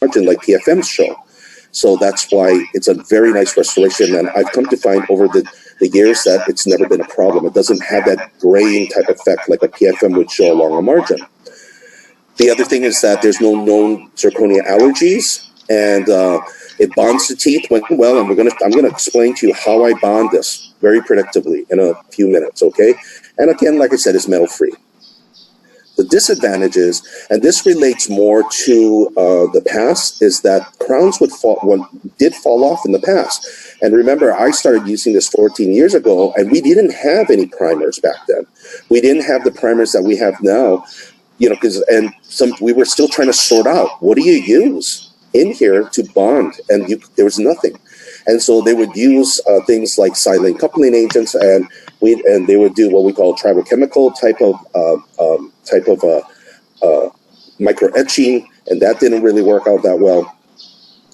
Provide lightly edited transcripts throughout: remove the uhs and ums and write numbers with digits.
margin like PFMs show. So that's why it's a very nice restoration. And I've come to find over the years that it's never been a problem. It doesn't have that graying type effect like a PFM would show along a margin. The other thing is that there's no known zirconia allergies, and it bonds the teeth well. And I'm gonna explain to you how I bond this very predictably in a few minutes, okay? And again, like I said, it's metal free. The disadvantages, and this relates more to the past, is that crowns did fall off in the past. And remember, I started using this 14 years ago, and we didn't have any primers back then. We didn't have the primers that we have now, you know, we were still trying to sort out, what do you use in here to bond? And there was nothing. And so they would use things like silane coupling agents, and they would do what we call tribochemical type of micro etching, and that didn't really work out that well.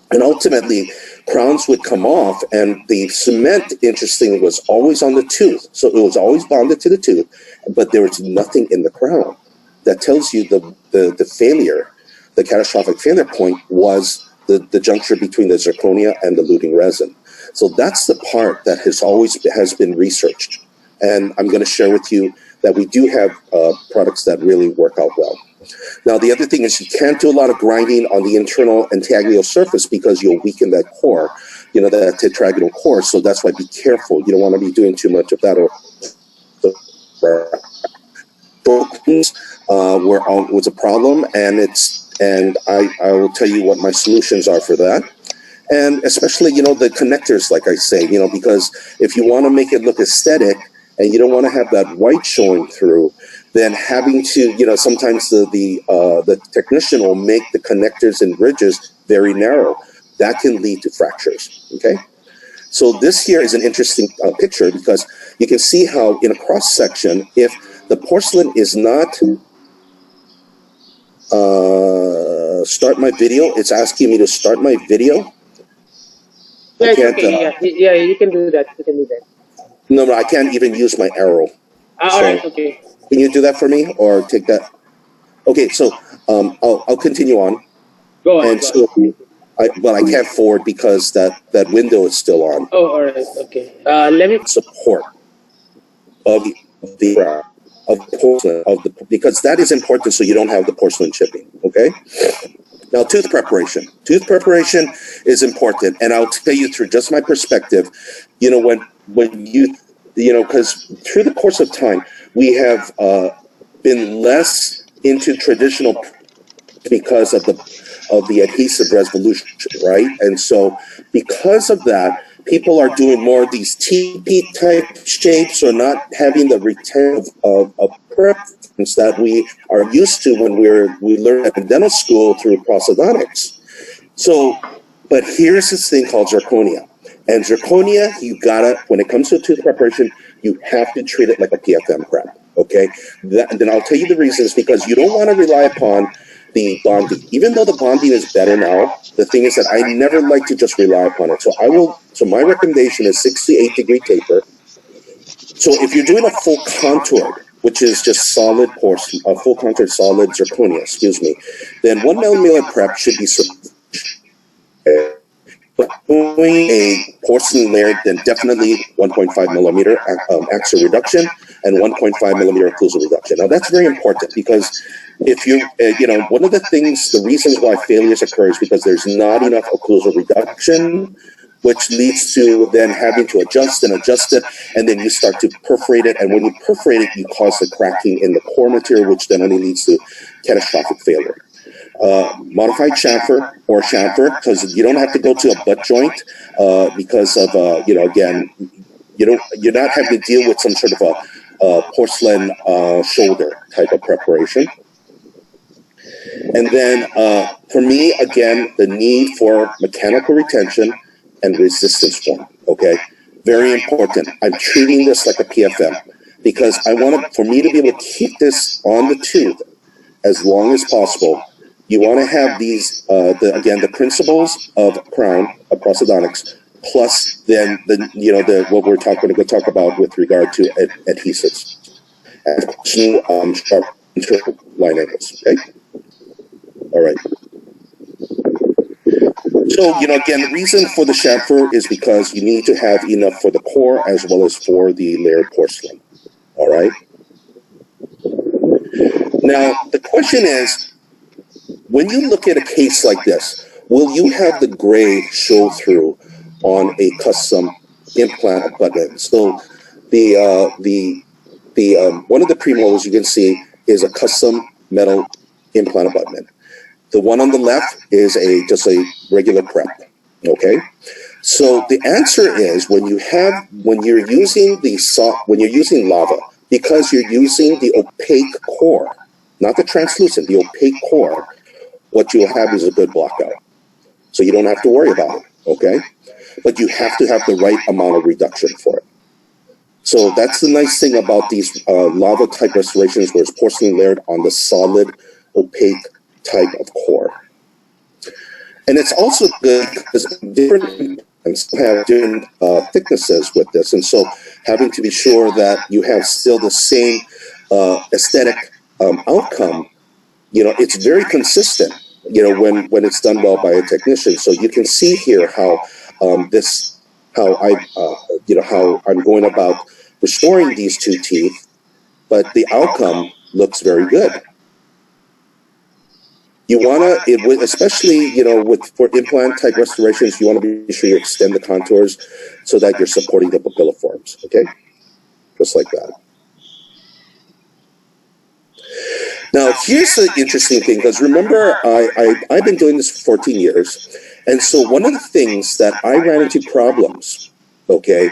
And ultimately, crowns would come off, and the cement, interestingly, was always on the tooth. So it was always bonded to the tooth, but there was nothing in the crown. That tells you the failure, the catastrophic failure point was the juncture between the zirconia and the luting resin. So that's the part that has been researched. And I'm going to share with you that we do have products that really work out well. Now, the other thing is you can't do a lot of grinding on the internal intaglio surface because you'll weaken that core, you know, that tetragonal core. So that's why be careful. You don't want to be doing too much of that. Was a problem, and I will tell you what my solutions are for that. And especially, you know, the connectors, like I say, you know, because if you want to make it look aesthetic and you don't want to have that white showing through, then having to, you know, sometimes the technician will make the connectors and bridges very narrow. That can lead to fractures, okay? So this here is an interesting picture because you can see how in a cross section, if the porcelain is not start my video, it's asking me to start my video. Yeah, yeah, you can do that. You can do that. No, I can't even use my arrow. All right, okay. Can you do that for me, or take that? Okay, so I'll continue on. Go on. And so, but I can't forward because that window is still on. Oh, all right, okay. Let me support of the porcelain because that is important, so you don't have the porcelain chipping. Okay. Now, tooth preparation. Tooth preparation is important, and I'll tell you through just my perspective. You know, when you know, because through the course of time, we have been less into traditional because of the adhesive resolution, right? And so, because of that, people are doing more of these TP type shapes, or not having the return of preference that we are used to when we learn at dental school through prosthodontics. So, but here's this thing called zirconia. And zirconia, you gotta, when it comes to tooth preparation, you have to treat it like a PFM prep, okay? And then I'll tell you the reasons, because you don't want to rely upon the bonding. Even though the bonding is better now, the thing is that I never like to just rely upon it. So my recommendation is 6 to 8 degree taper. So if you're doing a full contoured, which is just solid porcelain, a full contoured solid zirconia, excuse me, then 1 millimeter prep should be sufficient. But doing a porcelain layer, then definitely 1.5 millimeter axis reduction and 1.5 millimeter occlusal reduction. Now that's very important, because if you, you know, one of the reasons why failures occur is because there's not enough occlusal reduction, which leads to then having to adjust it, and then you start to perforate it, and when you perforate it, you cause the cracking in the core material, which then only leads to catastrophic failure. Modified chamfer or chamfer, because you don't have to go to a butt joint because of you know, again, you're not having to deal with some sort of a porcelain shoulder type of preparation. And then for me, again, the need for mechanical retention and resistance form. Okay, very important. I'm treating this like a PFM because I want for me to be able to keep this on the tooth as long as possible. You want to have these, the principles of crown, of prosthodontics, plus then what we're going to talk about with regard to adhesives and sharp line angles. Okay, all right. So, again, the reason for the chamfer is because you need to have enough for the core as well as for the layered porcelain. All right. Now, the question is, when you look at a case like this, will you have the gray show through on a custom implant abutment? So, one of the premolars you can see is a custom metal implant abutment. The one on the left is just a regular prep. Okay. So the answer is when you're using lava, because you're using the opaque core, not the translucent, the opaque core, what you'll have is a good blockout. So you don't have to worry about it, okay? But you have to have the right amount of reduction for it. So that's the nice thing about these lava type restorations, where it's porcelain layered on the solid, opaque type of core. And it's also good because different have different thicknesses with this, and so having to be sure that you have still the same aesthetic outcome, it's very consistent, when it's done well by a technician. So you can see here how how I'm going about restoring these two teeth, but the outcome looks very good. You want to, especially, for implant type restorations, you want to be sure you extend the contours so that you're supporting the papilliforms, okay? Just like that. Now, here's the interesting thing, because remember, I've been doing this for 14 years, and so one of the things that I ran into problems, okay,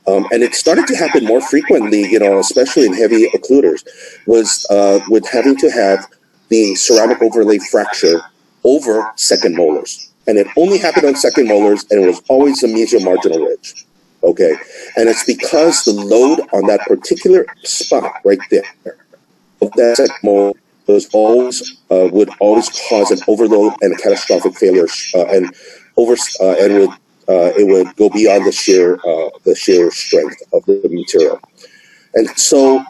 and it started to happen more frequently, especially in heavy occluders, was with having to have the ceramic overlay fracture over second molars. And it only happened on second molars, and it was always the mesial marginal ridge. Okay? And it's because the load on that particular spot right there, of that second molar, would always cause an overload and a catastrophic failure, it would go beyond the sheer strength of the material. And so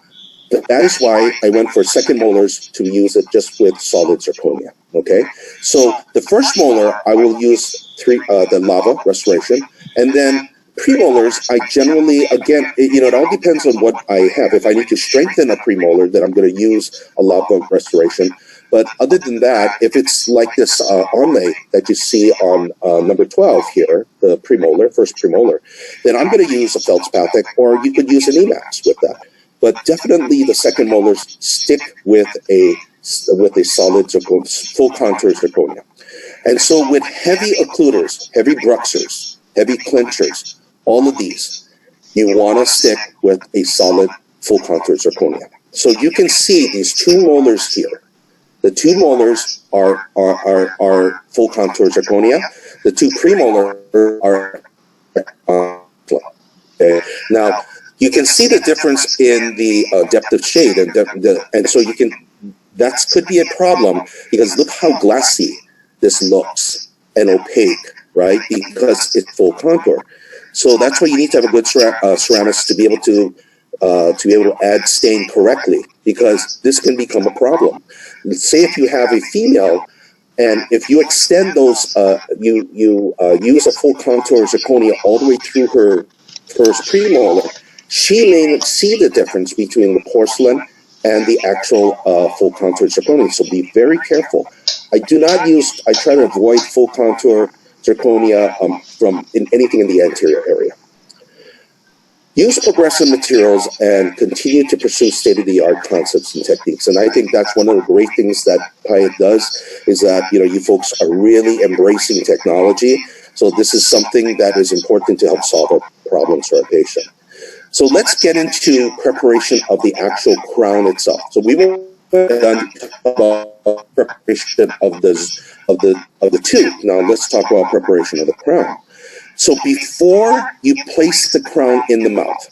that is why I went for second molars to use it just with solid zirconia. Okay, so the first molar I will use the lava restoration, and then premolars I generally, again, it all depends on what I have. If I need to strengthen a premolar, then I'm going to use a lava restoration. But other than that, if it's like this onlay that you see on number 12 here, the premolar, first premolar, then I'm going to use a feldspathic, or you could use an Emax with that. But definitely the second molars stick with a solid full contour zirconia. And so with heavy occluders, heavy bruxers, heavy clinchers, all of these, you want to stick with a solid full contour zirconia. So you can see these two molars here. The two molars are full contour zirconia. The two premolar are okay. Now, you can see the difference in the depth of shade, and so that could be a problem, because look how glassy this looks and opaque, right? Because it's full contour. So that's why you need to have a good ceramist to be able to add stain correctly, because this can become a problem. Say if you have a female, and if you extend those, you use a full contour zirconia all the way through her first premolar, she may see the difference between the porcelain and the actual full contour zirconia. So be very careful. I try to avoid full contour zirconia from anything in the anterior area. Use progressive materials and continue to pursue state-of-the-art concepts and techniques. And I think that's one of the great things that Pyatt does, is that you folks are really embracing technology. So this is something that is important to help solve our problems for our patient. So let's get into preparation of the actual crown itself. So we will done about preparation of the tooth. Now let's talk about preparation of the crown. So before you place the crown in the mouth,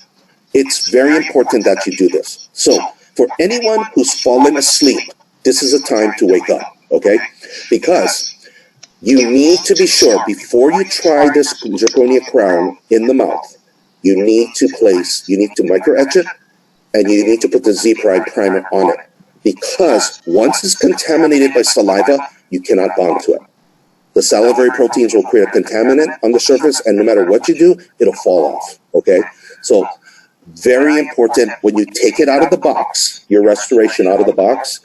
it's very important that you do this. So for anyone who's fallen asleep, this is a time to wake up, okay? Because you need to be sure, before you try this zirconia crown in the mouth, you need to micro-etch it, and you need to put the Z-Prime primer on it. Because once it's contaminated by saliva, you cannot bond to it. the salivary proteins will create a contaminant on the surface, and no matter what you do, it'll fall off, okay? So very important, when you take it out of the box, your restoration out of the box,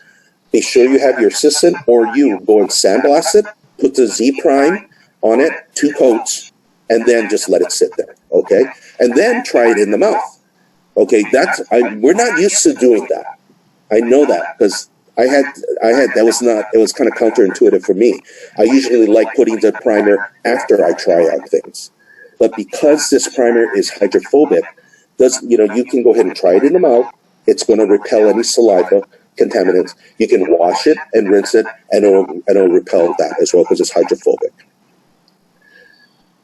be sure you have your assistant or you go and sandblast it, put the Z prime on it, 2 coats, and then just let it sit there, okay? And then try it in the mouth. Okay, we're not used to doing that. I know that because it was kind of counterintuitive for me. I usually like putting the primer after I try out things. But because this primer is hydrophobic, you can go ahead and try it in the mouth. It's going to repel any saliva contaminants. You can wash it and rinse it, and it'll repel that as well because it's hydrophobic.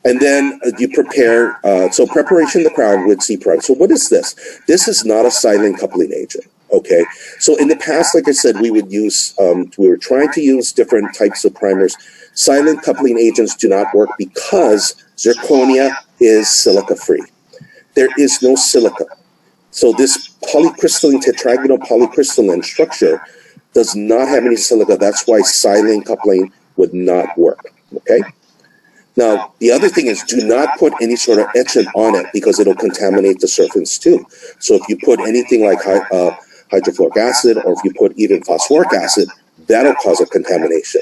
And then you prepare, so preparation of the crown with Z prime. So what is this? This is not a silane coupling agent, okay? So in the past, like I said, we were trying to use different types of primers. Silane coupling agents do not work because zirconia is silica-free. There is no silica. So this polycrystalline, tetragonal polycrystalline structure does not have any silica. That's why silane coupling would not work, okay? Now, the other thing is do not put any sort of etchant on it because it'll contaminate the surface too. So if you put anything like hydrofluoric acid, or if you put even phosphoric acid, that'll cause a contamination.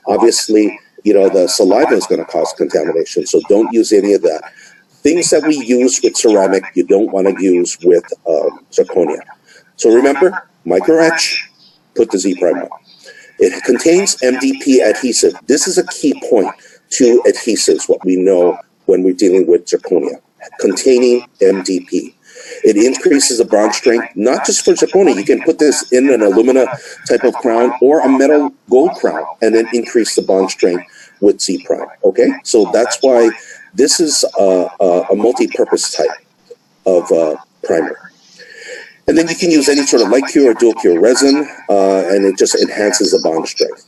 Obviously, the saliva is going to cause contamination, so don't use any of that. Things that we use with ceramic, you don't want to use with zirconia. So remember, micro etch, put the Z prime on. It contains MDP adhesive. This is a key point to adhesives, what we know when we're dealing with zirconia, containing MDP. It increases the bond strength, not just for zirconia. You can put this in an alumina type of crown or a metal gold crown and then increase the bond strength with Z prime, okay? So that's why this is a multi-purpose type of primer. And then you can use any sort of light cure or dual cure resin, and it just enhances the bond strength.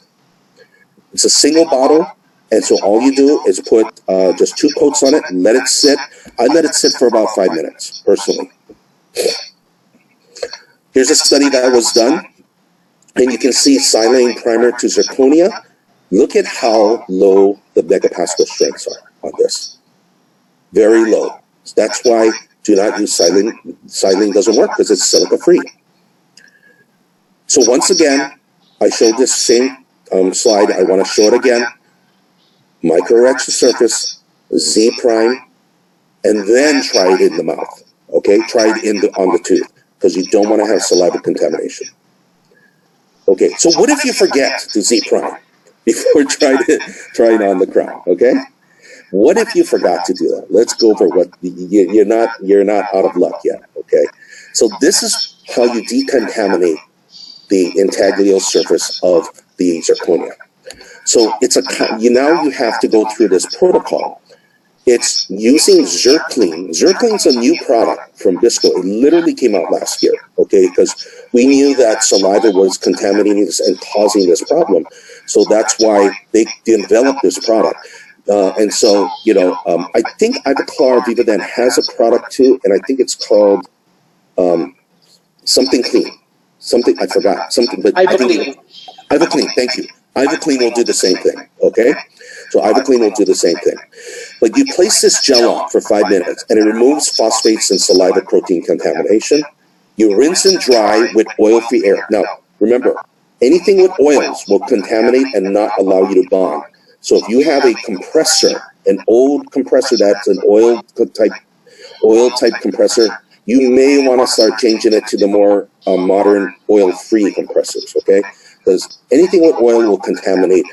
It's a single bottle. And so all you do is put just 2 coats on it and let it sit. I let it sit for about 5 minutes, personally. Here's a study that was done. And you can see silane primer to zirconia. Look at how low the megapascal strengths are on this. Very low. That's why do not use silane. Silane doesn't work because it's silica-free. So once again, I showed this same slide. I want to show it again. Micro etch the surface, Z prime, and then try it in the mouth. Okay, try it on the tooth because you don't want to have saliva contamination. Okay, so what if you forget to Z prime before trying on the crown? Okay, what if you forgot to do that? Let's go over what you're not out of luck yet. Okay, so this is how you decontaminate the intaglio surface of the zirconia. So now you have to go through this protocol. It's using Zirclean. Zirclean's a new product from Bisco. It literally came out last year, okay, because we knew that saliva was contaminating this and causing this problem. So that's why they developed this product. And so, I think Ivoclar Vivaden has a product too, and I think it's called something clean. Something, I forgot. Something, but Ivoclean, thank you. Ivoclean will do the same thing, okay? So Ivoclean will do the same thing. But you place this gel on for 5 minutes, and it removes phosphates and saliva protein contamination. You rinse and dry with oil-free air. Now, remember, anything with oils will contaminate and not allow you to bond. So if you have a compressor, an old compressor that's an oil-type compressor, you may want to start changing it to the more modern oil-free compressors, okay? Because anything with oil will contaminate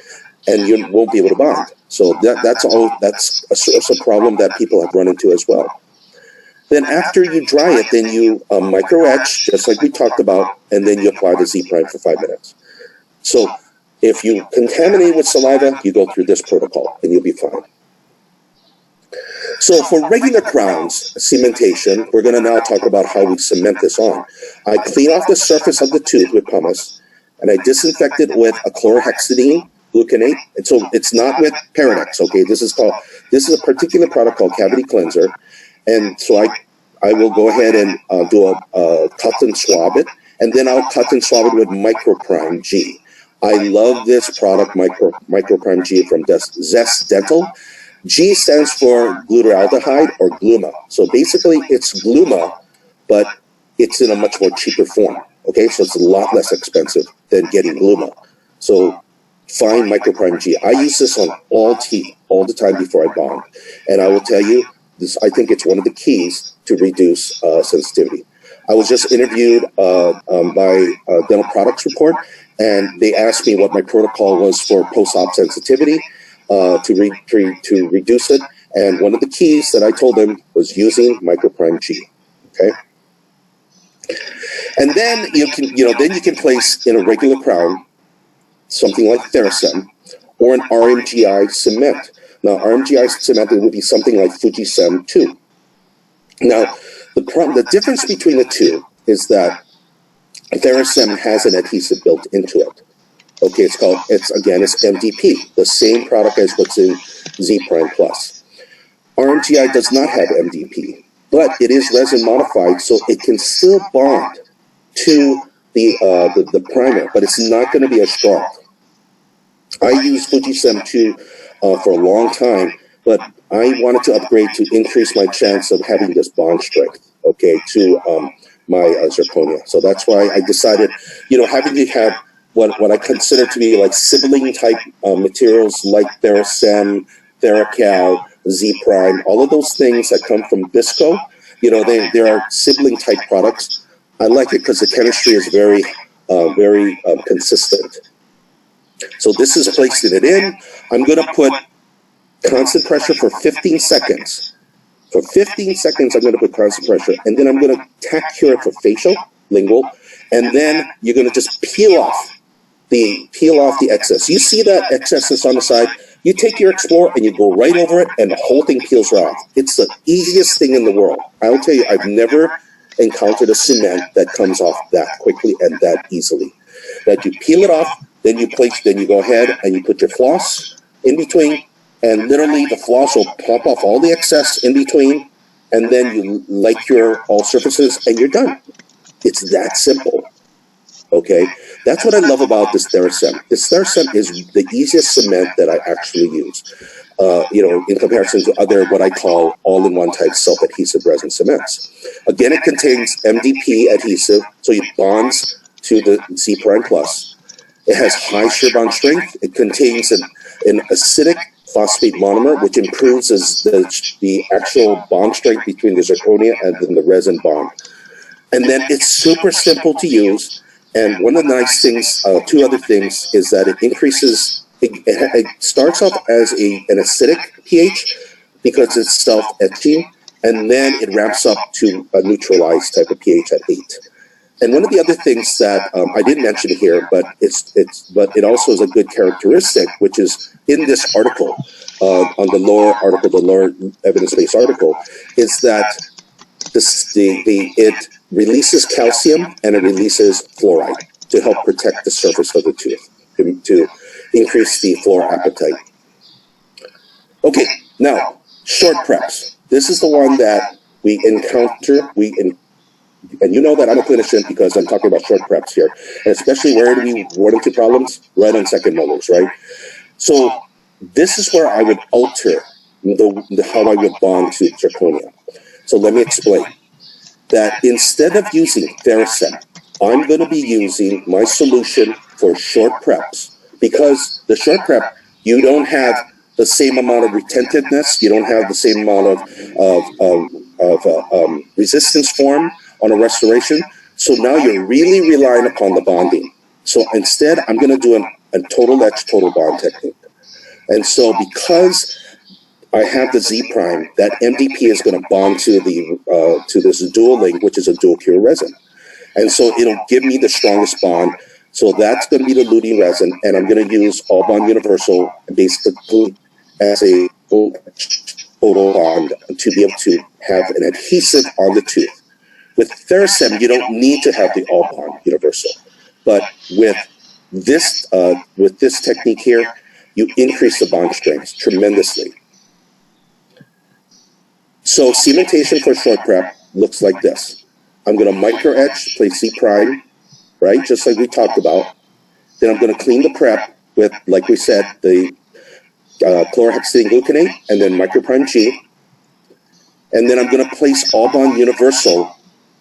and you won't be able to bond. So that's a source of problem that people have run into as well. Then after you dry it, then you micro etch, just like we talked about, and then you apply the Z prime for 5 minutes. So if you contaminate with saliva, you go through this protocol and you'll be fine. So for regular crowns, cementation, we're going to now talk about how we cement this on. I clean off the surface of the tooth with pumice, and I disinfect it with a chlorhexidine gluconate. And so it's not with Paradex, okay? This is a particular product called Cavity Cleanser. And so I will go ahead and do a cut and swab it, and then I'll cut and swab it with Microprime G. I love this product, Microprime G from Zest Dental. G stands for glutaraldehyde or gluma. So basically it's gluma, but it's in a much more cheaper form. Okay, so it's a lot less expensive than getting gluma. So find Microprime G. I use this on all teeth all the time before I bond. And I will tell you, I think it's one of the keys to reduce sensitivity. I was just interviewed by Dental Products Report, and they asked me what my protocol was for post-op sensitivity to reduce it. And one of the keys that I told them was using Microprime G. Okay. And then you can place in a regular crown something like Theracem or an RMGI cement. Now, RMGI cement, it would be something like Fujicem 2. Now, the difference between the two is that Theracem has an adhesive built into it. Okay, it's MDP, the same product as what's in Z Prime Plus. RMGI does not have MDP, but it is resin modified, so it can still bond to the primer, but it's not going to be as strong. I used Fujicem 2 for a long time, but I wanted to upgrade to increase my chance of having this bond strength, okay, to my zirconia. So that's why I decided, having to have what I consider to be like sibling type materials like Theracem, Theracal, Z Prime, all of those things that come from Bisco, they are sibling type products. I like it because the chemistry is very consistent. So this is placing it in. I'm going to put constant pressure for 15 seconds. For 15 seconds, I'm going to put constant pressure, and then I'm going to tack cure it for facial, lingual, and then you're going to just peel off the excess. You see that excess that's on the side? You take your Explorer and you go right over it, and the whole thing peels right off. It's the easiest thing in the world. I'll tell you, I've never encountered a cement that comes off that quickly and that easily. That you peel it off, then you go ahead and you put your floss in between, and literally the floss will pop off all the excess in between, and then you light your all surfaces and you're done. It's that simple. Okay, that's what I love about this Theracem. This Theracem is the easiest cement that I actually use. In comparison to other what I call all-in-one type self-adhesive resin cements. Again, it contains MDP adhesive, so it bonds to the Z Prime Plus. It has high shear bond strength. It contains an acidic phosphate monomer, which improves the actual bond strength between the zirconia and then the resin bond. And then it's super simple to use. And one of the nice things, two other things, is that it increases, it starts off as an acidic pH because it's self-etching, and then it ramps up to a neutralized type of pH at 8. And one of the other things that I didn't mention here, but it also is a good characteristic, which is in this article, on the lower evidence-based article, is that it releases calcium and it releases fluoride to help protect the surface of the tooth, to increase the floor appetite. Okay, now, short preps. This is the one that we encounter, and you know that I'm a clinician because I'm talking about short preps here, and especially where do we run into problems? Right on second molars, right? So this is where I would alter how I would bond to zirconia. So let me explain. That instead of using Theracem, I'm going to be using my solution for short preps, because the short prep, you don't have the same amount of retentiveness, you don't have the same amount of resistance form on a restoration. So now you're really relying upon the bonding. So instead, I'm going to do a total etch, total bond technique. And so because I have the Z Prime, that MDP is going to bond to this dual link, which is a dual cure resin. And so it'll give me the strongest bond. So that's going to be the lutein resin, and I'm going to use All Bond Universal basically as a total bond to be able to have an adhesive on the tooth. With Theracem, you don't need to have the All Bond Universal, but with this technique here, you increase the bond strength tremendously. So cementation for short prep looks like this. I'm going to micro etch, place Z Prime, right, just like we talked about. Then I'm going to clean the prep with, like we said, the chlorhexidine gluconate and then microprime G. And then I'm going to place All-Bond Universal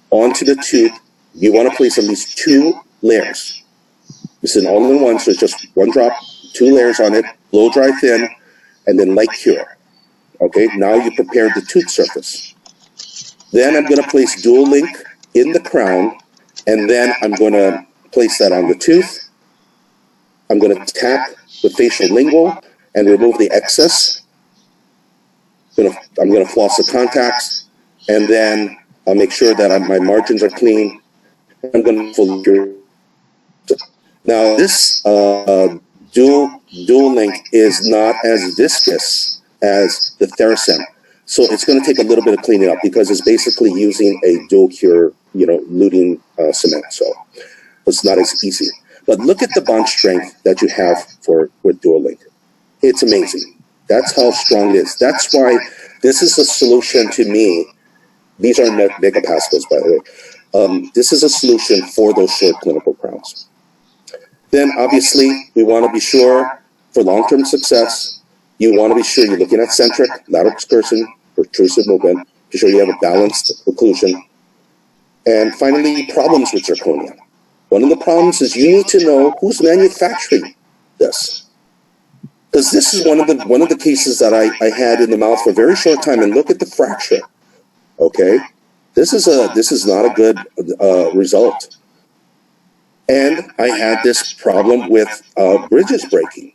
onto the tooth. You want to place at least 2 layers. It's an all-in-one, so it's just 1 drop, 2 layers on it, blow dry thin, and then light cure. Okay, now you prepared the tooth surface. Then I'm going to place dual link in the crown, and then I'm going to place that on the tooth. I'm going to tap the facial lingual and remove the excess. I'm going to floss the contacts, and then I'll make sure that my margins are clean. I'm going to fully cure. Now this dual link is not as viscous as the Theracem, so it's going to take a little bit of cleaning up because it's basically using a dual cure, lutein cement. So it's not as easy. But look at the bond strength that you have with dual link. It's amazing. That's how strong it is. That's why this is a solution to me. These are megapascals, by the way. This is a solution for those short clinical crowns. Then, obviously, we want to be sure for long-term success, you want to be sure you're looking at centric, lateral excursion, protrusive movement, to show you have a balanced occlusion. And finally, problems with zirconia. One of the problems is you need to know who's manufacturing this. Because this is one of the cases that I had in the mouth for a very short time, and look at the fracture. Okay, this is not a good result. And I had this problem with bridges breaking,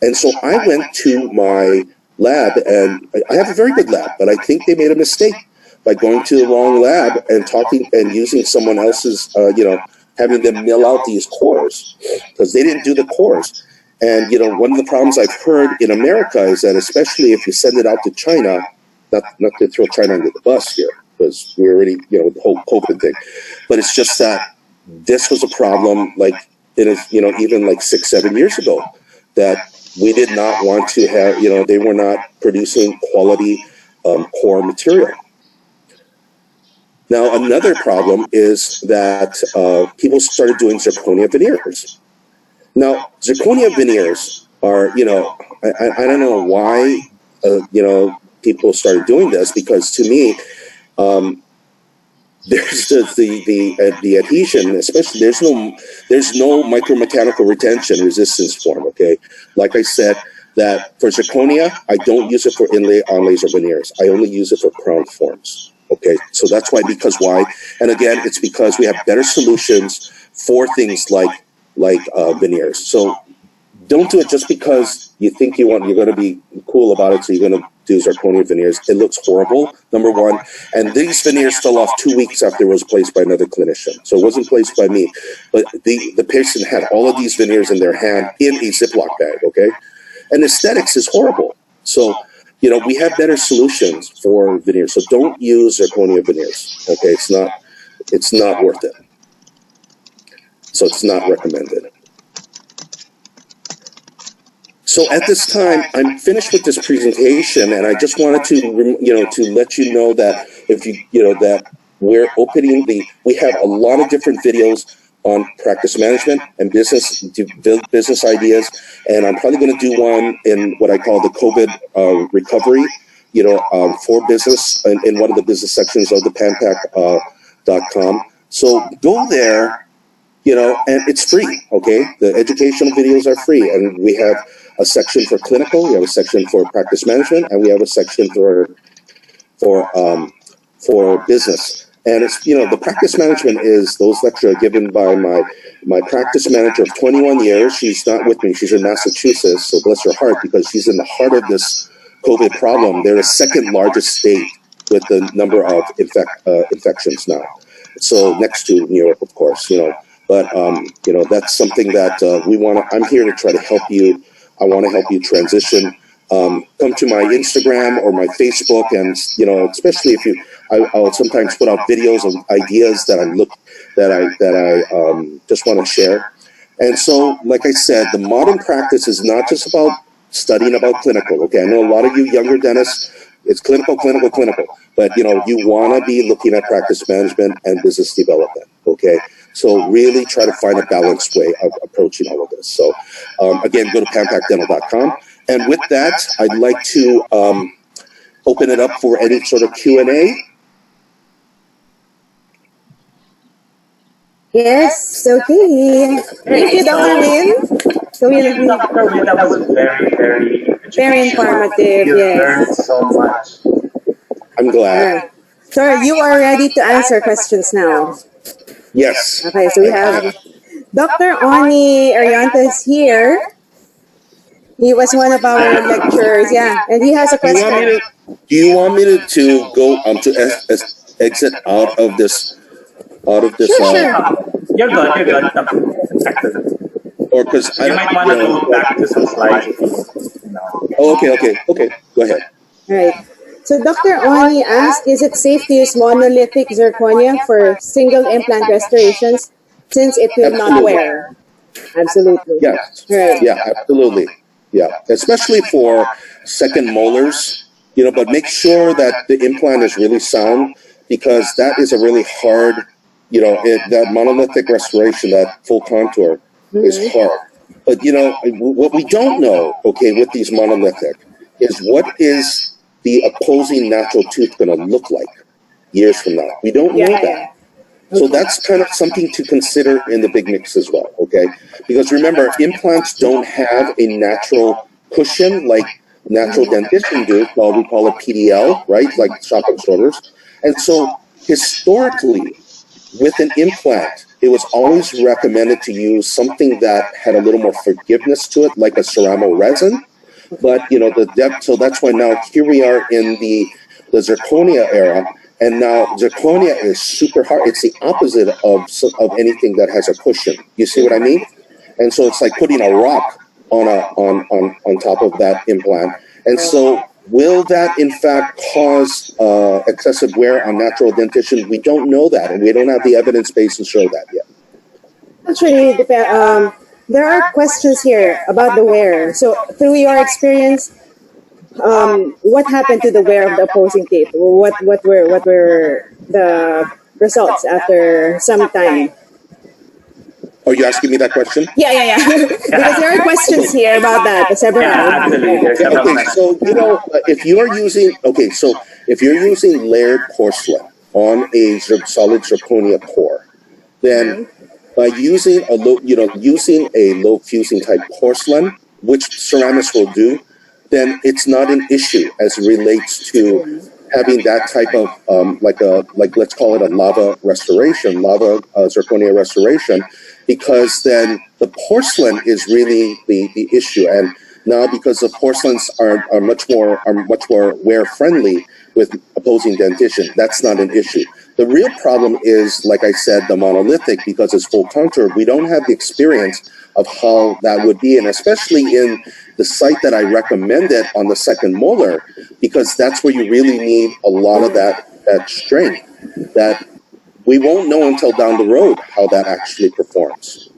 and so I went to my lab, and I have a very good lab, but I think they made a mistake by going to the wrong lab and talking and using someone else's, having them mill out these cores because they didn't do the cores. And, one of the problems I've heard in America is that especially if you send it out to China, not to throw China under the bus here, because we're already, the whole COVID thing, but it's just that this was a problem, like, even like 6-7 years ago, that we did not want to have, they were not producing quality core material. Now, another problem is that people started doing zirconia veneers. Now, zirconia veneers are, I don't know why, people started doing this, because to me, there's the adhesion, especially there's no micromechanical retention resistance form. Okay, like I said, that for zirconia, I don't use it for inlay on laser veneers. I only use it for crown forms. Okay, so that's why, and again, it's because we have better solutions for things like veneers. So don't do it just because you think you're going to be cool about it, so you're going to do zirconia veneers. It looks horrible, number one. And these veneers fell off 2 weeks after it was placed by another clinician. So it wasn't placed by me. But the patient had all of these veneers in their hand in a Ziploc bag, okay? And aesthetics is horrible. So, we have better solutions for veneers. So don't use zirconia veneers, okay? It's not worth it. So it's not recommended. So at this time, I'm finished with this presentation, and I just wanted to let you know that that we're opening we have a lot of different videos on practice management and business ideas, and I'm probably going to do one in what I call the COVID recovery, for business in one of the business sections of the panpack.com. So go there. And it's free, okay? The educational videos are free, and we have a section for clinical, we have a section for practice management, and we have a section for business. And it's, the practice management is those lectures are given by my practice manager of 21 years. She's not with me. She's in Massachusetts, so bless her heart, because she's in the heart of this COVID problem. They're the second largest state with the number of infections now. So next to New York, of course, But, that's something that I'm here to try to help you. I want to help you transition. Come to my Instagram or my Facebook, and, especially if I'll sometimes put out videos of ideas that I just want to share. And so, like I said, the modern practice is not just about studying about clinical. Okay, I know a lot of you younger dentists, it's clinical, but, you want to be looking at practice management and business development. Okay. So really try to find a balanced way of approaching all of this. So again, go to pampacdental.com. And with that, I'd like to open it up for any sort of Q&A. Yes, okay. Thank you, Dr. Wynn. So Thank you, Dr. Wynn. That was very, very informative, You learned yes. so much. I'm glad. Sir, you are ready to answer questions now. Yes. Okay, so we have Dr. Oni Ariantes here. He was one of our lecturers, yeah, and he has a Do you want me question. to? Do you want me to go exit out of this? Sure. You're good. Excellent. Or because I You don't. might want to go back to some slides if you know. Oh, okay. Go ahead. Right. So Dr. Oni asked, is it safe to use monolithic zirconia for single implant restorations since it will not Absolutely. wear? Absolutely. Yes. Right. Yeah, absolutely. Yeah, especially for second molars, but make sure that the implant is really sound because that is a really hard, that monolithic restoration, that full contour is hard. But, what we don't know, okay, with these monolithic is what is the opposing natural tooth going to look like years from now. We don't know that. So that's kind of something to consider in the big mix as well, okay? Because remember, implants don't have a natural cushion like natural dentition do. Well, we call it PDL, right? Like shock absorbers. And so historically, with an implant, it was always recommended to use something that had a little more forgiveness to it, like a ceramo resin. But, the depth, so that's why now here we are in the zirconia era. And now zirconia is super hard. It's the opposite of anything that has a cushion. You see what I mean? And so it's like putting a rock on top of that implant. And so will that in fact cause excessive wear on natural dentition? We don't know that, and we don't have the evidence base to show that yet. Actually, there are questions here about the wear. So through your experience, what happened to the wear of the opposing teeth? What were the results after some time? Are you asking me that question? Yeah. Because there are questions here about that. Several. Yeah, absolutely. There's several Okay, questions. so if you're using layered porcelain on a solid zirconia core, then by using a low fusing type porcelain, which ceramics will do, then it's not an issue as it relates to having that type of let's call it a lava zirconia restoration, because then the porcelain is really the issue. And now because the porcelains are much more wear friendly with opposing dentition, that's not an issue. The real problem is, like I said, the monolithic, because it's full contour. We don't have the experience of how that would be, and especially in the site that I recommended on the second molar, because that's where you really need a lot of that strength that we won't know until down the road how that actually performs.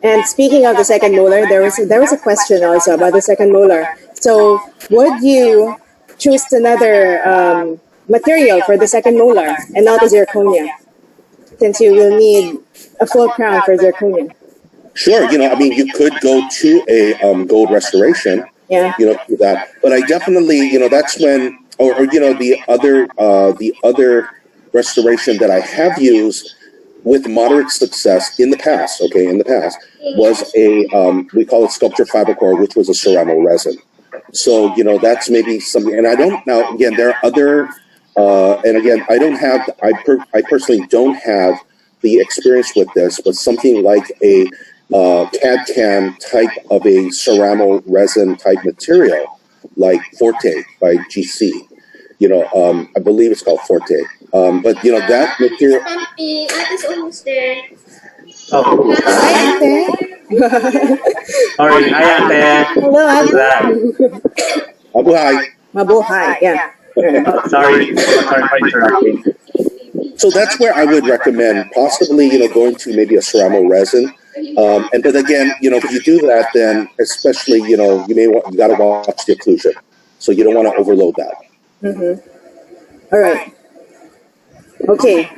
And speaking of the second molar, there was a question also about the second molar. So would you choose another material for the second molar and not a zirconia, since you will need a full crown for zirconia? Sure, you could go to a gold restoration, Yeah. To that. But I definitely, that's when, or the other restoration that I have used with moderate success in the past, was we call it sculpture fiber core, which was a ceramo resin. So, that's maybe something, and I don't, now, again, there are other, and again, I personally don't have the experience with this, but something like a CAD-CAM type of a ceramo resin type material, like Forte by GC, I believe it's called Forte. But, that material. Ate almost there. Oh, Hi, Ate. sorry. Hi, Ate. Hello, Ate. Mabuhay. Mabuhay. Yeah. Sorry for interrupting. So that's where I would recommend possibly, going to maybe a ceramo resin. But again, if you do that, then especially, you got to watch the occlusion. So you don't want to overload that. Mm-hmm. All right. Okay.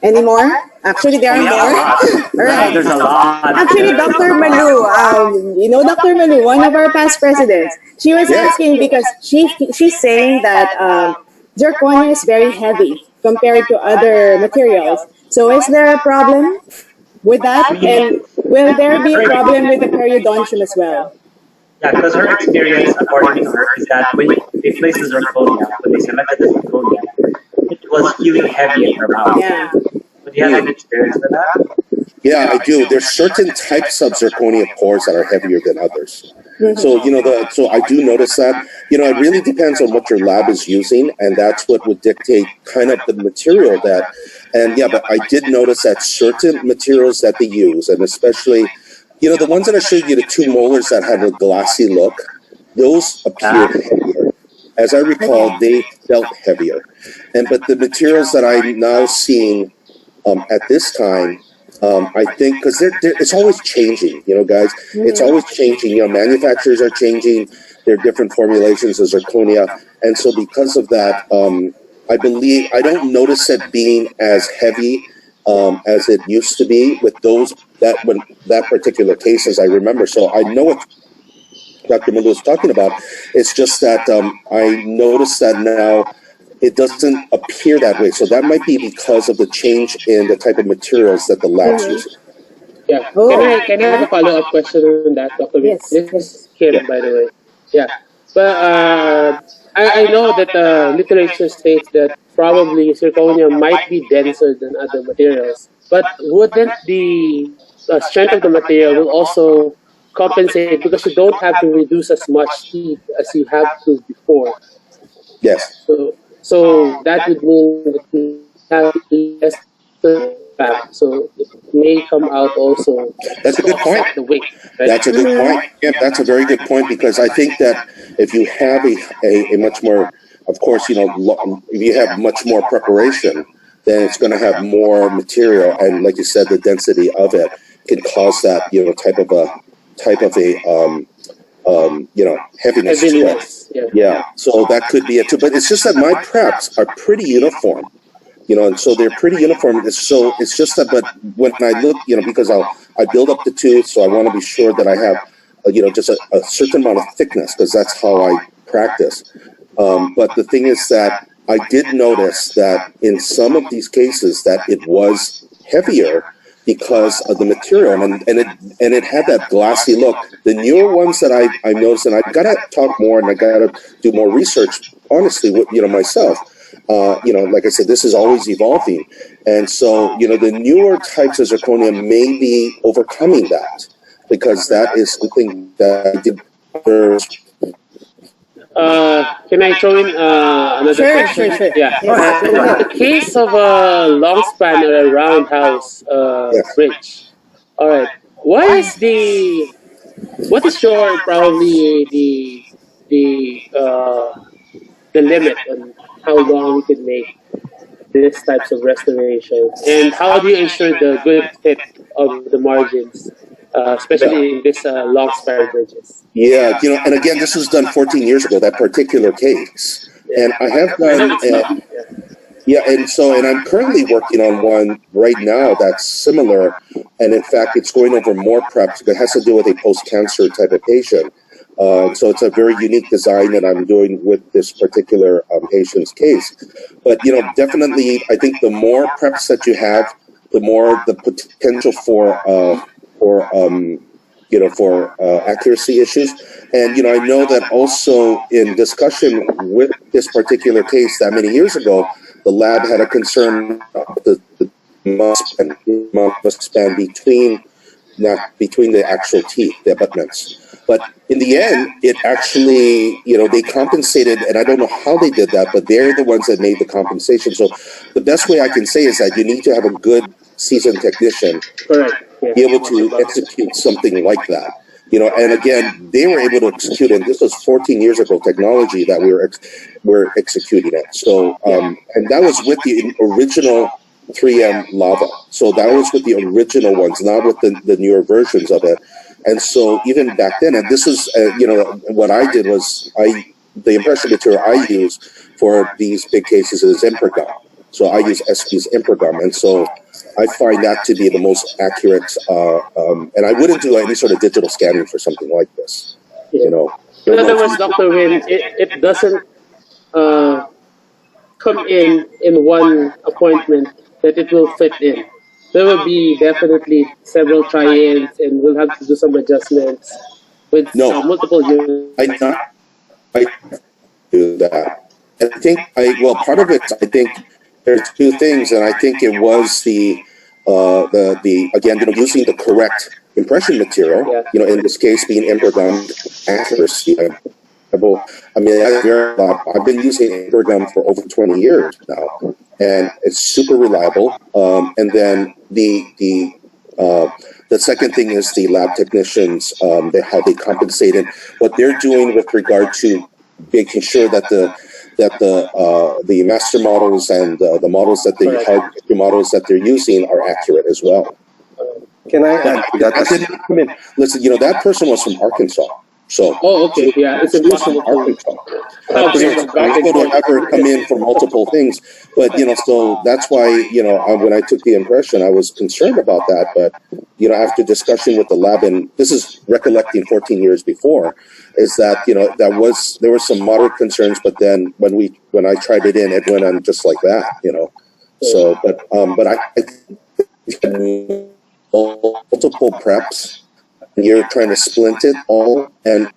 Any more? Actually, there Oh, are yeah, more. a lot. All Right, right. there's a lot. Actually, There's a Dr. lot. Malu, Dr. Malu, one of our past presidents, she was Yeah. asking because she's saying that zirconia is very heavy compared to other materials. So is there a problem with that? I mean, And will there be a her, problem with the periodontium as well? yeah, because her experience, according to her, is that when they placed the zirconia, when they selected the zirconia, it was feeling heavy in her mouth. Yeah. So do you have any experience with that? Yeah, I do. There's certain types of zirconia pores that are heavier than others. So, so I do notice that. It really depends on what your lab is using, and that's what would dictate kind of the material and yeah, but I did notice that certain materials that they use, and especially, the ones that I showed you, the two molars that had a glossy look, those appeared Yeah. heavier. As I recall, they felt heavier. But the materials that I'm now seeing at this time, I think, because it's always changing, guys. It's always changing. Manufacturers are changing. There are different formulations of zirconia. And so because of that, I don't notice it being as heavy as it used to be with that particular cases I remember. So I know what Dr. Mulu is talking about. It's just that I noticed that now it doesn't appear that way. So that might be because of the change in the type of materials that the lab's using. Yeah. Oh, Can I have a follow up question on that, Dr. Wynn? yes, This yes. is Kim, by the way. Yeah. But I know that literature states that probably zirconia might be denser than other materials. But wouldn't the strength of the material will also compensate because you don't have to reduce as much teeth as you have to before? Yes. So that would mean that you have less back. So it may come out also That's a to good point. offset the weight, right? That's a good point. Yeah, that's a very good point because I think that if you have a much more, of course, if you have much more preparation, then it's going to have more material, and like you said, the density of it can cause that type of a heaviness to it. Heaviness. Yeah. Yeah, so that could be it too. But it's just that my preps are pretty uniform. And so they're pretty uniform. So it's just that, but when I look, because I build up the tooth, so I want to be sure that I have, just a certain amount of thickness, because that's how I practice. But the thing is that I did notice that in some of these cases that it was heavier because of the material, and it had that glassy look. The newer ones that I noticed, and I've got to talk more, and I got to do more research, honestly, with myself. Like I said, this is always evolving. And so, the newer types of zirconia may be overcoming that because that is something that I did first. Can I throw in another Sure, question? sure, sure. Yeah. Go Yes. ahead. So Go in the ahead. case of a long span or a roundhouse Yes. bridge, all right. What is your probably the limit on how long we can make these types of restoration, and how do you ensure the good fit of the margins, especially in this long span bridges? Yeah, and again, this was done 14 years ago, that particular case. And I have I know done, it's not. Yeah. yeah, and I'm currently working on one right now that's similar. And in fact, it's going over more preps. It has to do with a post-cancer type of patient. So it's a very unique design that I'm doing with this particular patient's case. But, definitely, I think the more preps that you have, the more the potential for accuracy issues. And, I know that also in discussion with this particular case that many years ago, the lab had a concern of the must span between the actual teeth, the abutments. But in the end, it actually, they compensated, and I don't know how they did that, but they're the ones that made the compensation. So the best way I can say is that you need to have a good seasoned technician Correct. Yeah. be able to execute something like that. And again, they were able to execute, and this was 14 years ago technology that we're executing it. So, and that was with the original 3M lava. So that was with the original ones, not with the newer versions of it. And so even back then, and this was, what I did was the impression material I use for these big cases is Impergum. So I use SP's Impergum. And so I find that to be the most accurate, and I wouldn't do any sort of digital scanning for something like this. You know, In other words, Dr. Wynn, it doesn't uh, come in one appointment that it will fit in. There will be definitely several try-ins, and we'll have to do some adjustments with no, multiple units. I do that. And I think part of it, I think there's two things, and I think it was the again, using the correct impression material. Yeah. In this case, being ergonomic accuracy. I mean, I've been using Ergum for over 20 years now, and it's super reliable. And then the second thing is the lab technicians, how they compensated, what they're doing with regard to making sure that the master models and the models that the hard models that they're using are accurate as well. Can I add to that? I mean, listen, that person was from Arkansas. So, okay, yeah, it's impossible to Arkansas. To ever come in for multiple things, but so that's why when I took the impression, I was concerned about that. But after discussion with the lab, and this is recollecting 14 years before, is that there were some moderate concerns, but then when I tried it in, it went on just like that. So, but I multiple preps. You're trying to splint it all and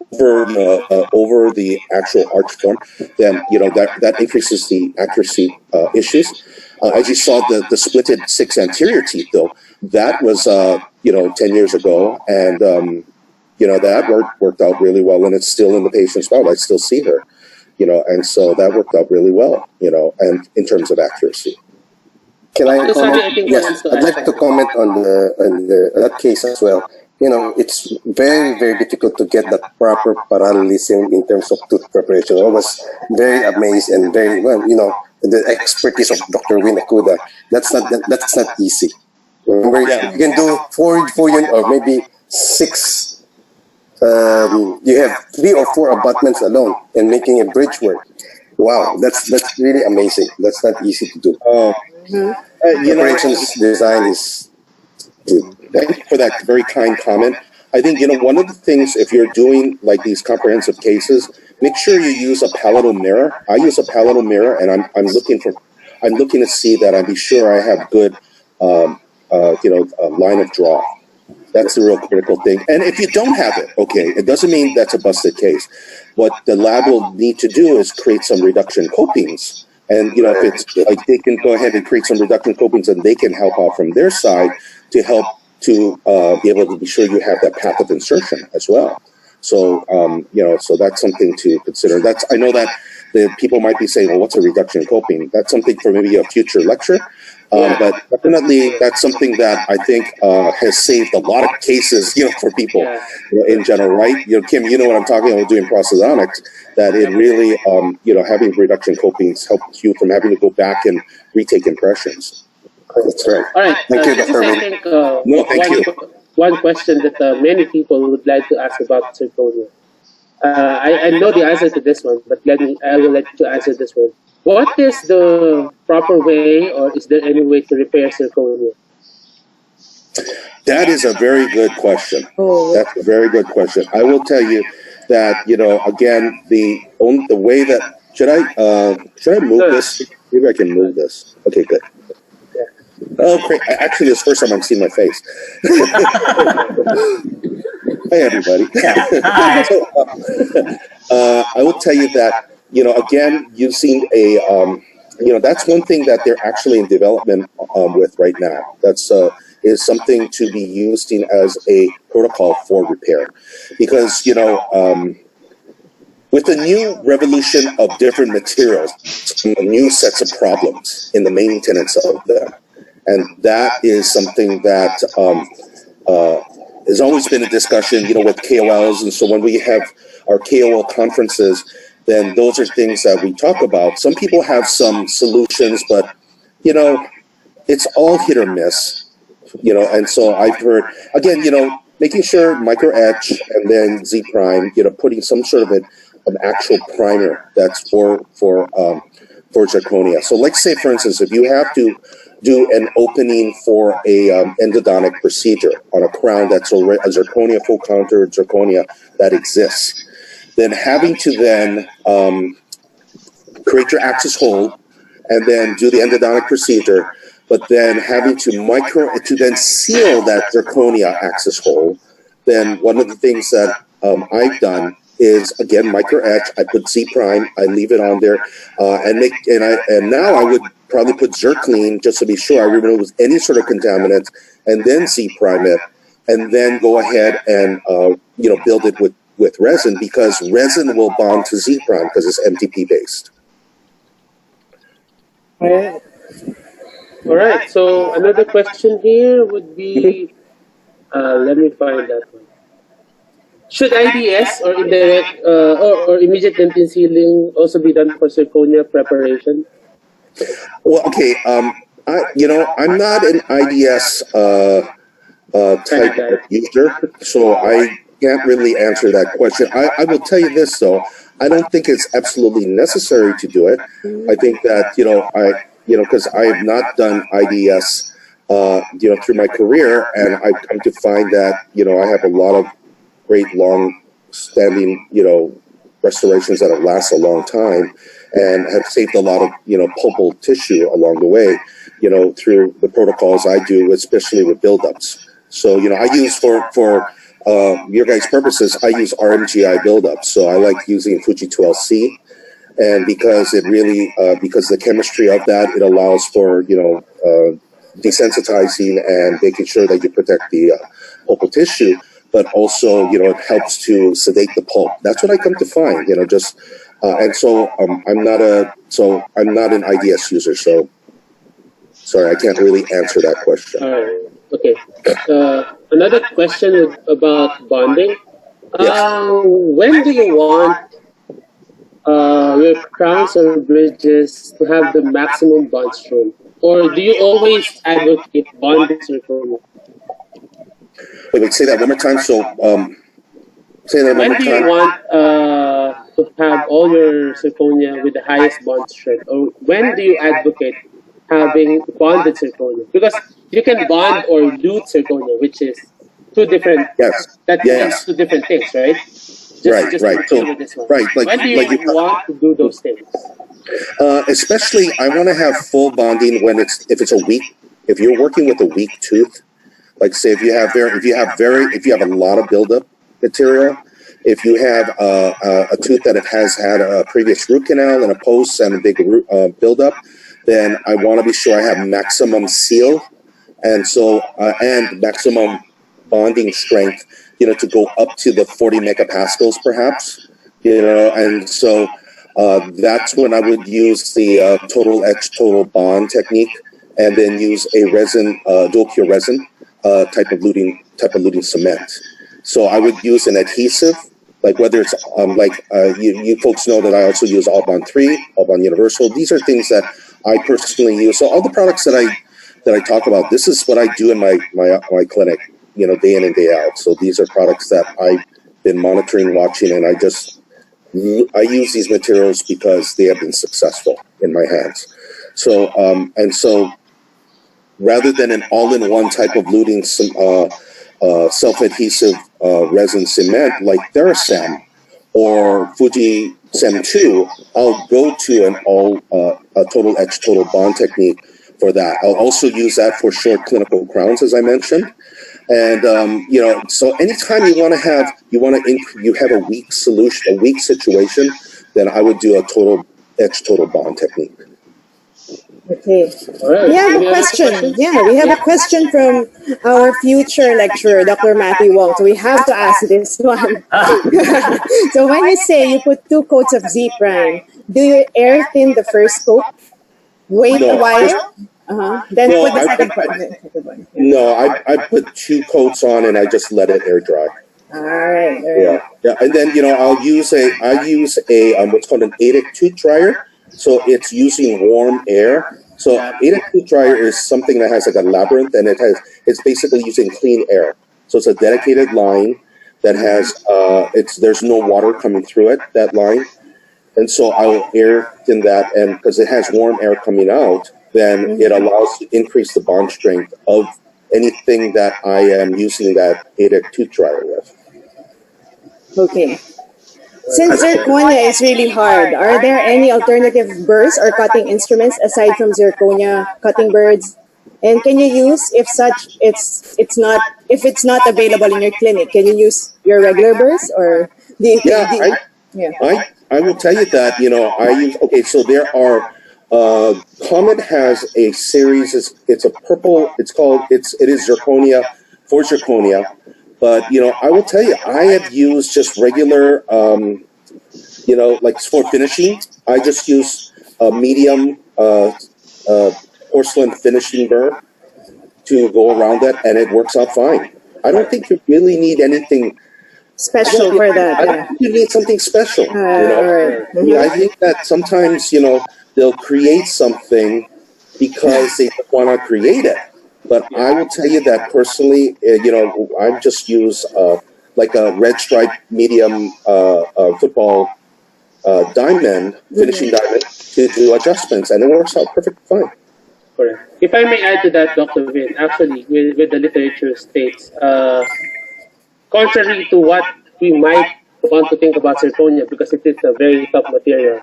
over the actual arch form, then that increases the accuracy issues. As you saw, the splitted 6 anterior teeth, though, that was 10 years ago, and that worked out really well, and it's still in the patient's mouth. I still see her, and so that worked out really well, and in terms of accuracy. Can I comment? Yes, I'd like to comment on that case as well. It's very, very difficult to get that proper parallelism in terms of tooth preparation. I was very amazed and very well, the expertise of Dr. Wynn Okuda. That's not easy. Remember, you can do four or maybe 6. You have 3 or 4 abutments alone and making a bridge work. Wow, that's really amazing. That's not easy to do. Operations design is good. Thank you for that very kind comment. I think, one of the things, if you're doing like these comprehensive cases, make sure you use a palatal mirror. I use a palatal mirror, and I'm looking to see that I be sure I have good, line of draw. That's the real critical thing. And if you don't have it, okay, it doesn't mean that's a busted case. What the lab will need to do is create some reduction copings. And, if it's like they can go ahead and create some reduction copings, and they can help out from their side to help to be able to be sure you have that path of insertion as well. So, so that's something to consider. I know that the people might be saying, well, what's a reduction coping? That's something for maybe a future lecture. But definitely that's something that I think has saved a lot of cases, for people in general, right? Kim, you know what I'm talking about doing prosthetics, that it really, having reduction copings helps you from having to go back and retake impressions. That's right. All right. Thank you, Dr. I think one question that many people would like to ask about zirconia. I know the answer to this one, but I will let you answer this one. What is the proper way, or is there any way to repair zirconia? That is a very good question. That's a very good question. I will tell you that, again, the way that, should I move this? Maybe I can move this. Okay, good. Oh, great. Actually, this is the first time I'm seeing my face. Hey, everybody. So, I will tell you that, again, using that's one thing that they're actually in development with right now. That's is something to be used as a protocol for repair. Because, with the new revolution of different materials, new sets of problems in the maintenance of them. And that is something that has always been a discussion, with KOLs. And so when we have our KOL conferences, then those are things that we talk about. Some people have some solutions, but, it's all hit or miss, and so I've heard, again, making sure micro etch and then Z prime, putting some sort of an actual primer that's for zirconia. So like say, for instance, if you have to do an opening for a endodontic procedure on a crown that's already a zirconia full counter zirconia that exists. Then having to then create your access hole and then do the endodontic procedure, but then having to then seal that zirconia access hole. Then one of the things that I've done is again micro etch. I put Z prime. I leave it on there, and now I would probably put zircline just to be sure I remove any sort of contaminants, and then Z prime it, and then go ahead and build it with resin, because resin will bond to Z prime because it's MTP based. All right. So another question here would be, let me find that one. Should IDS or indirect or immediate dentin sealing also be done for zirconia preparation? Well, okay. I'm not an IDS type of user, so I can't really answer that question. I will tell you this though. I don't think it's absolutely necessary to do it. I think that because I have not done IDS through my career, and I've come to find that I have a lot of great long-standing restorations that have lasted a long time, and have saved a lot of pulpal tissue along the way, through the protocols I do, especially with buildups. So I use for your guys' purposes, I use RMGI buildups. So I like using Fuji 12C, and because it really because the chemistry of that, it allows for desensitizing and making sure that you protect the pulpal tissue, but also it helps to sedate the pulp. That's what I come to find. And so I'm not an IDS user. So sorry, I can't really answer that question. All right. Okay. Another question about bonding. Yes. When do you want your crowns or bridges to have the maximum bond strength? Or do you always advocate bonded zirconia? Wait, say that one more time. So, say that one more time. When do you want to have all your zirconia with the highest bond strength? Or when do you advocate having bonded zirconia? Because you can bond or lute zirconia, which is two different, that means two different things, right? Just right. So, this one. right. When do you want to do those things? Especially, I want to have full bonding if you're working with a weak tooth. Like say if you have a lot of buildup material, if you have a tooth that it has had a previous root canal and a post and a big buildup, then I want to be sure I have maximum seal, and maximum bonding strength, to go up to the 40 megapascals perhaps, and so that's when I would use the total etch total bond technique, and then use a resin dual cure resin type of luting cement. So I would use an adhesive, like whether it's you folks know that I also use Albon 3, Albon Universal. These are things that I personally use. So all the products that I talk about, this is what I do in my clinic, day in and day out. So these are products that I've been monitoring, watching, and I use these materials because they have been successful in my hands. So rather than an all-in-one type of luting self-adhesive resin cement like Therasem or Fuji Sem 2, I'll go to a total etch total bond technique for that. I'll also use that for short clinical crowns, as I mentioned. And so anytime you have a weak solution, a weak situation, then I would do a total etch total bond technique. Okay. Right. We have a question. Yeah, we have a question from our future lecturer, Dr. Matthew Wong. So we have to ask this one. So when you say you put 2 coats of Z prime, do you air thin the first coat? Wait a while? Then put the second coat. No, I put 2 coats on and I just let it air dry. All right. Yeah. And then I use a what's called an ADIC tooth dryer. So it's using warm air. So ADIC tooth dryer is something that has like a labyrinth, and it's basically using clean air. So it's a dedicated line that has there's no water coming through it, that line. And so I will air thin that, and because it has warm air coming out, then it allows to increase the bond strength of anything that I am using that ADEC tooth dryer with. Okay. Since zirconia is really hard, are there any alternative burrs or cutting instruments aside from zirconia cutting boards? And can you use, if such, if it's not available in your clinic, can you use your regular burrs, or do you think? Yeah, I will tell you that, I use, okay, so there are, Comet has a series, it's a purple, it is zirconia, for zirconia, but, I will tell you, I have used just regular, like for finishing, I just use a medium, porcelain finishing burr to go around that, and it works out fine. I don't think you really need anything Special for that. I don't think you need something special. Right. I think that sometimes, they'll create something because they want to create it. But I will tell you that personally, I've just used like a red stripe medium football diamond, finishing diamond, to do adjustments, and it works out perfectly fine. Correct. If I may add to that, Dr. Vin, actually, with the literature states, contrary to what we might want to think about zirconia, because it is a very tough material,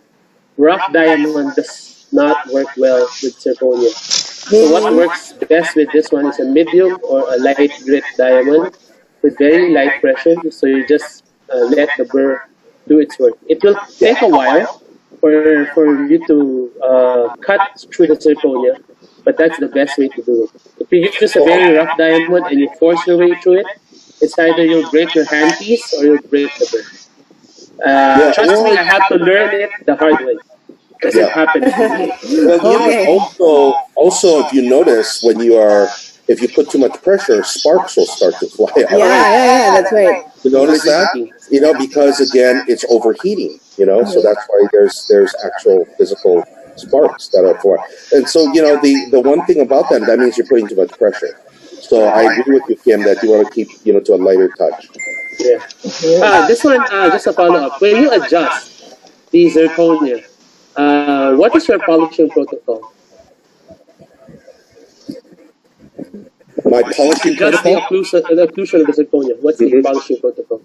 rough diamond does not work well with zirconia. So what works best with this one is a medium or a light grit diamond with very light pressure. So you just let the burr do its work. It will take a while for you to cut through the zirconia, but that's the best way to do it. If you use a very rough diamond and you force your way through it, it's either you'll break your handpiece or you'll break the burr. Trust me, I had to learn it the hard way because it happened to me. Well, also, if you notice, if you put too much pressure, sparks will start to fly out. Yeah, that's right. You notice that? Because again, it's overheating. So that's why there's actual physical sparks that are formed. And so, the one thing about that means you're putting too much pressure. So I agree with you, Kim, that you want to keep, to a lighter touch. Yeah. This one, just a follow-up. When you adjust the zirconia, what is your polishing protocol? My polishing Just protocol? the occlusion of the zirconia. What's the polishing protocol?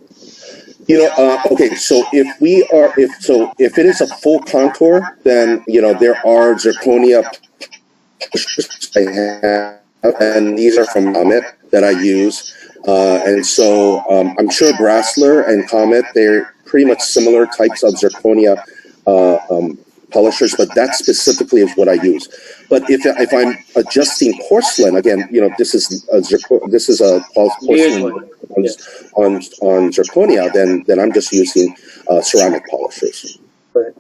Okay, so if it is a full contour, then, there are zirconia I have, and these are from Comet that I use. And so I'm sure Brassler and Comet, they're pretty much similar types of zirconia polishers, but that specifically is what I use. But if I'm adjusting porcelain, again, this is a porcelain on zirconia, then I'm just using ceramic polishers. Correct.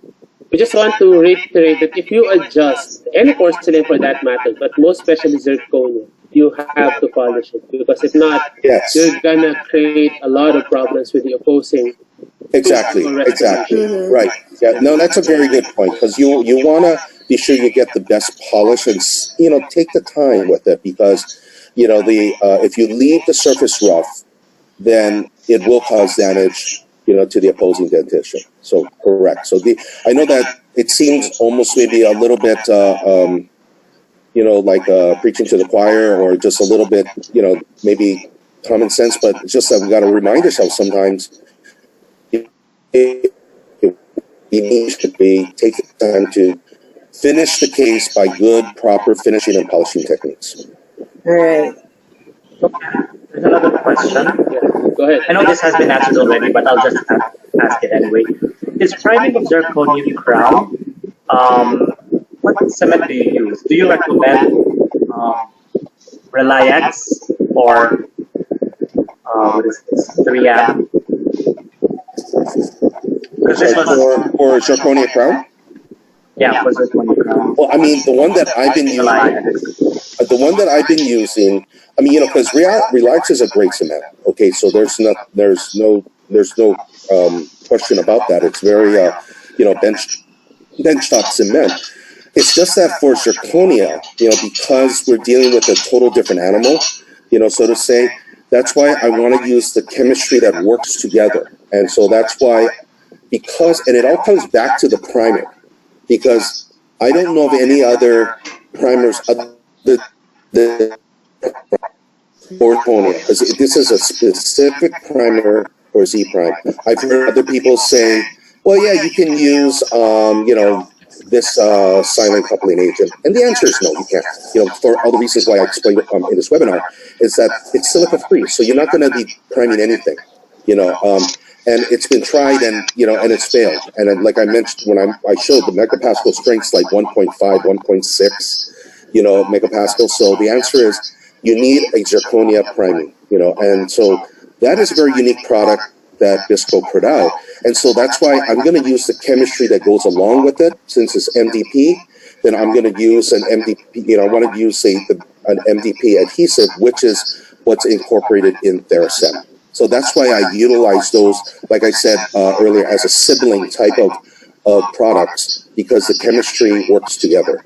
We just want to reiterate that if you adjust any porcelain for that matter, but most especially zirconia, you have to polish it, because if not, you're gonna create a lot of problems with the opposing. Exactly. Right. Yeah. No, that's a very good point, because you want to be sure you get the best polish, and take the time with it, because if you leave the surface rough, then it will cause damage to the opposing dentition. So correct. So I know that it seems almost maybe a little bit like preaching to the choir, or just a little bit maybe common sense, but it's just that we got to remind ourselves sometimes. You should take the time to finish the case by good, proper finishing and polishing techniques. All right. There's another question. Go ahead. I know this has been answered already, but I'll just ask it anyway. Is priming of zirconium crown, what cement do you use? Do you recommend Reliax or what is this? 3M? For zirconia crown? Yeah, for zirconia crown. Well, I mean, the one that I've been using, because Relax is a great cement. Okay, so there's no question about that. It's very benchtop cement. It's just that for zirconia, because we're dealing with a total different animal, so to say, that's why I want to use the chemistry that works together. And so that's why, and it all comes back to the primer, because I don't know of any other primers other than zirconia, because this is a specific primer for Z prime. I've heard other people say, well, yeah, you can use, this silent coupling agent. And the answer is no, you can't. For all the reasons why I explained in this webinar, is that it's silica free, so you're not going to be priming anything. And it's been tried and it's failed. And then, like I mentioned when I showed the megapascal strengths like 1.5, 1.6, megapascal. So the answer is you need a zirconia priming, and so that is a very unique product that Bisco put out. And so that's why I'm going to use the chemistry that goes along with it. Since it's MDP, then I'm going to use an MDP, I want to use an MDP adhesive, which is what's incorporated in Theracem. So that's why I utilize those, like I said earlier, as a sibling type of products, because the chemistry works together.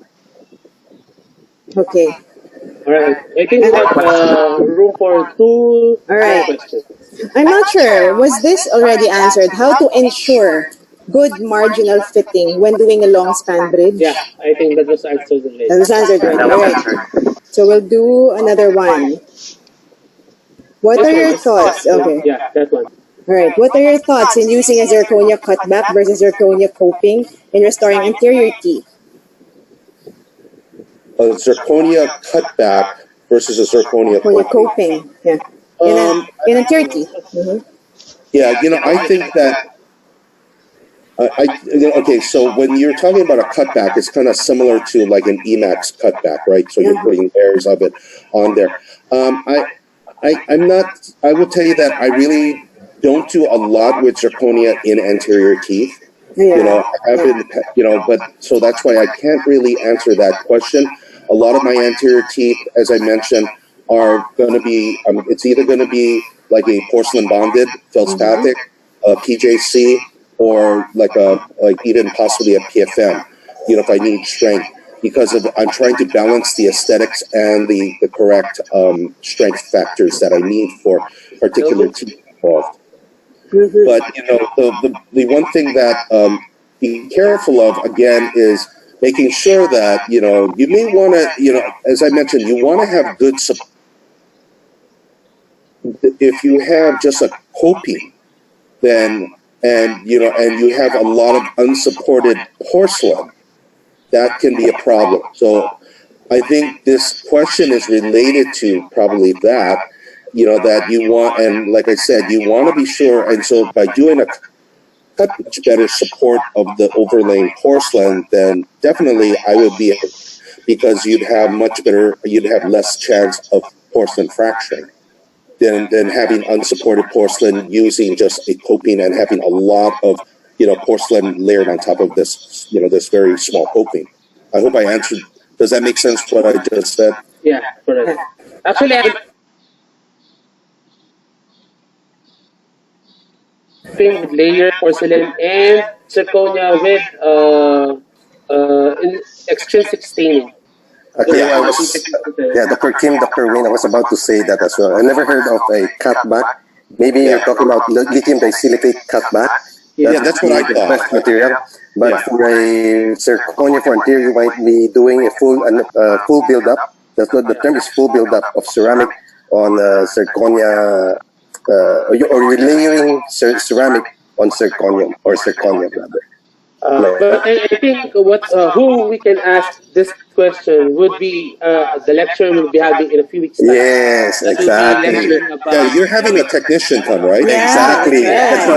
Okay. All right. I think we have room for two All right. questions. I'm not sure. Was this already answered? How to ensure good marginal fitting when doing a long span bridge? Yeah, I think that was answered already. That was answered already. All right. So we'll do another one. What are your thoughts? Okay. Yeah, that one. All right. What are your thoughts in using a zirconia cutback versus zirconia coping in restoring anterior teeth? A zirconia cutback versus a zirconia coping. Yeah. In anterior teeth. Mm-hmm. Yeah, I think that. Okay, so when you're talking about a cutback, it's kind of similar to like an Emax cutback, right? So you're putting layers of it on there. I'm not. I will tell you that I really don't do a lot with zirconia in anterior teeth. Yeah. I've been, but so that's why I can't really answer that question. A lot of my anterior teeth, as I mentioned, are going to be. It's either going to be like a porcelain bonded feldspathic, PJC, or like even possibly a PFM. If I need strength, because I'm trying to balance the aesthetics and the correct strength factors that I need for particular teeth involved. Mm-hmm. But the one thing that be careful of again is making sure that you may want to as I mentioned, you want to have good support. If you have just a coping, then and you have a lot of unsupported porcelain, that can be a problem. So I think this question is related to probably that, that you want, and like I said, you want to be sure. And so by doing a cut much better support of the overlaying porcelain, then definitely I would be, because you'd have less chance of porcelain fracturing than having unsupported porcelain using just a coping and having a lot of porcelain layered on top of this this very small coping. I hope I answered. Does that make sense what I just said? Yeah, correct. Actually, I think with layered porcelain and zirconia with extrinsic staining. Actually, Dr. Kim, Dr. Wynn, I was about to say that as well. I never heard of a cutback. Maybe you're talking about lithium disilicate cutback. Yeah, that's what I thought. The best material. But for a zirconia for anterior, you might be doing a full build-up. That's what the term is, full build-up of ceramic on zirconia, or you're layering ceramic on zirconium, or zirconium rather. But I think who we can ask this question would be the lecturer we'll be having in a few weeks' time. Yes, That will be exactly. lecturing about. Yeah, you're having a technician come, right? Yeah, Exactly. that's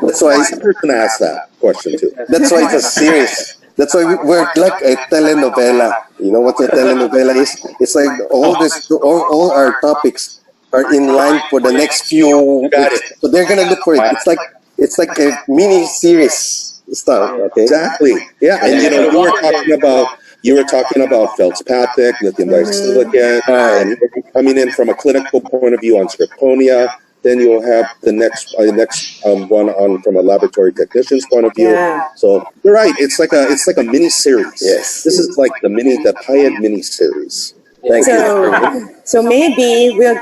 That's why I'm going to ask that question too. That's why it's a series. That's why we're like a telenovela. You know what a telenovela is? It's like all our topics are in line for the next few. Got it. So they're gonna look for it. It's like a mini series stuff. Okay. Exactly. Yeah, and you were talking about feldspathic, lithium disilicate, and coming in from a clinical point of view on zirconia. Then you'll have the next one on from a laboratory technician's point of view. Yeah. So you're right. It's like a mini series. Yes. This is like the Payet mini series. Thank you. So maybe we'll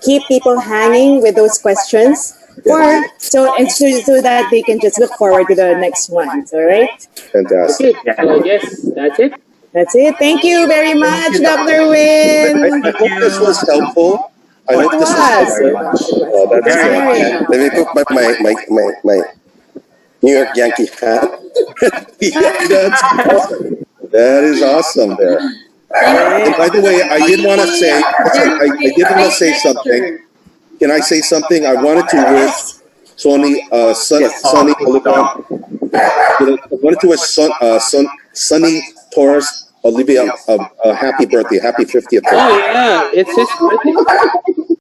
keep people hanging with those questions, or so that they can just look forward to the next ones. All right. Fantastic. Okay, so yes, that's it. That's it. Thank you very much, Dr. Wynn. I hope this was helpful. I hope It this was was. helpful. It was. It was. Oh, It was that's Very good. much. very. Let me put my New York Yankee hat. Yeah, that's awesome. That is awesome there. And by the way, I did want to say, listen, I did want to say something. Can I say something? I wanted to wish Sonny, Sonny Olivia, I wanted to wish Sonny Torres Olivia a happy birthday, happy 50th birthday. Oh yeah, it's his birthday.